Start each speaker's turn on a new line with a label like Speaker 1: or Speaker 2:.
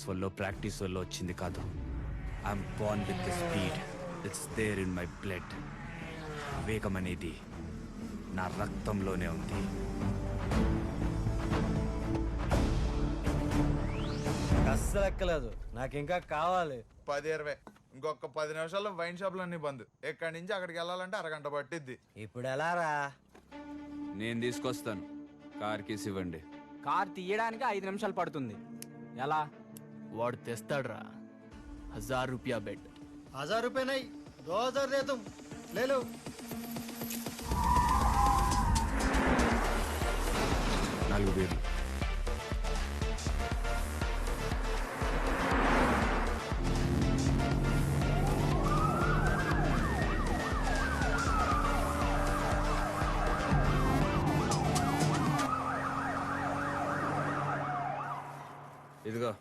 Speaker 1: వల్ల ప్రాక్టీస్ వల్ల వచ్చింది కాదు. I'm born with the speed. It's there in my blood. వేగం అనేది నా రక్తంలోనే ఉంది.
Speaker 2: అస్సలు ఎక్కలేదు, నాకు ఇంకా కావాలి.
Speaker 3: 10-20 ఇంకొక 10 నిమిషాల్లో వైన్ షాపులు అన్ని బంద్. ఇక్కడి నుంచి అక్కడికి వెళ్ళాలంటే అరగంట పట్టిద్ది.
Speaker 2: ఇప్పుడు ఎలా రా?
Speaker 1: నేను తీసుకొస్తాను. కార్ కీస్ ఇవ్వండి.
Speaker 4: కార్ తీయడానికి 5 నిమిషాలు పడుతుంది. ఎలా?
Speaker 5: వాడు తెస్తాడ్రా. 1000 రూపాయ బెట్.
Speaker 2: 1000 रुपये नहीं, 2000 दे तुम, ले लो.
Speaker 1: 4,000. ఇదిగో